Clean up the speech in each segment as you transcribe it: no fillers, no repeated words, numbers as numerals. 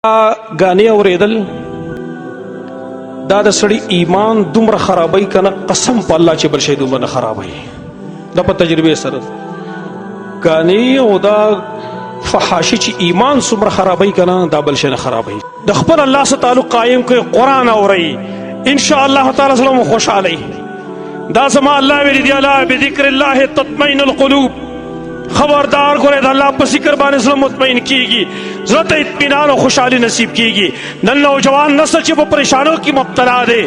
غانې اورېدل دا د سړي ایمان دومره خرابوي کنه قسم په الله چې بل شی دومره نه خرابوي دا په تجربه سره غانې او دا فحاشي چې ایمان څومره خرابوي کنه دا بل شی نه خرابوي د خپل الله سره تعلق قائم کوي قرآن اوري ان شاء الله تعالی سره خوشحالي دا زما الله ویلي دی الا بذکر الله تطمئن القلوب خبردار ګوره د الله په ذکر باندې زړه مطمئن کیږي زړه ته اطمینان او خوشحالي نصیب کیږي نن نوجوان نسل چې په پریشانو کې مبتلا دی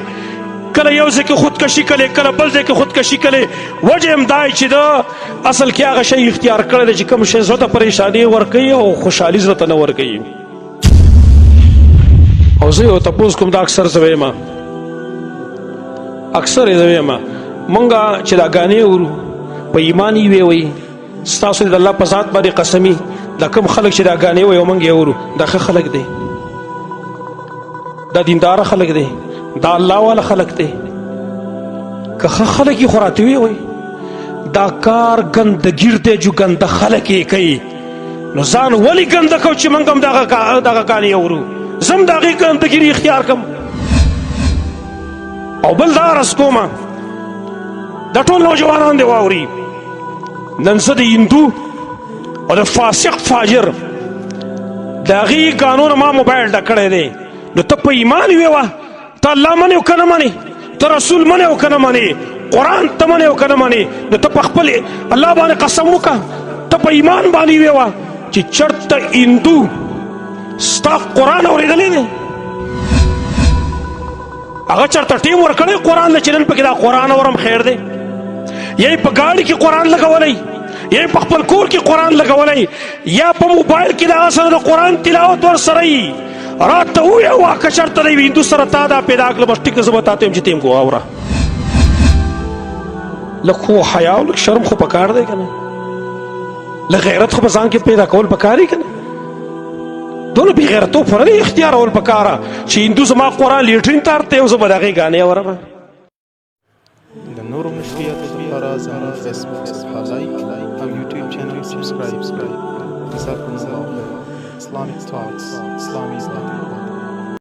کله یو ځای کې خودکشي کوي کله بل ځای کې خودکشي کوي وجه هم دا چې دا اصل کې هغه شی اختیار کړی دی چې کوم شی زړه ته پریشاني ورکوي او خوشحالي زړه ته نه ورکوي او زه یو تپوس کوم دا اکثر زه وایم اکثر یې زه وایم مونږه چې دا ګانې اورو په ایمان یې وی ستاسو د الله په ذات باندې قسمی دا کوم خلک چې دا غانې وي او موږ یې اورو دا ښه خلک دی دا دیندار خلک دی دا الله والا خلک دی که ښه خلک یې خو راته وي دا کار ګندګیر دی جو ګنده خلک یې کوي نو ځان ولې ګنده کوو چې موږ هم دغه غانې اورو زه هم د هغې ګندګیري اختیار کړم او بل دا عرض کومه دا ټول نوجوانان دی واوري نن زه د هندو او د فاسق فاجر د هغې قانون ما موبایل ډک کړی دی نو ته په ایمان ویوه ته الله منې او که نه منې ته رسول منې او که نه منې قرآن ته منې او که نه منې نو ته په خپل الله باندې قسم وکړه ته په ایمان باندې ویوه چې چېرته هندو ستا قرآن اورېدلی دی هغه چېرته ټیم ورکړی قرآن له چې نن پکې دا قرآن اورم خیر دی یا په ګاډي کې قرآن لګولی یا په خپل کور کې قرآن لګولی یا په موبایل کې د هغه سره د قرآن تلاوت ورسره وي راته ووایه که چېرته د یوې هندو سره تا دا پیدا کړله بس ټیک ده زه به تا ته یم چې ته یم واوره لږ خو حیا او لږ شرم خو پکار دی که نه لږ غیرت خو په ځان کې پیدا کول پکار دی که نه دونه بې غیرتوب خو نه دی اختیارول پکاره چې هندو زما قرآن لیټرین ته اړتیا او زه به د هغې ګانې اورم د نورو مشکلاتو لپاره زموږ فیسبوک صفحه لایک او یوټیوب چینل سبسکرایب جزاکم الله خیر اسلامیک ټاکس اسلامي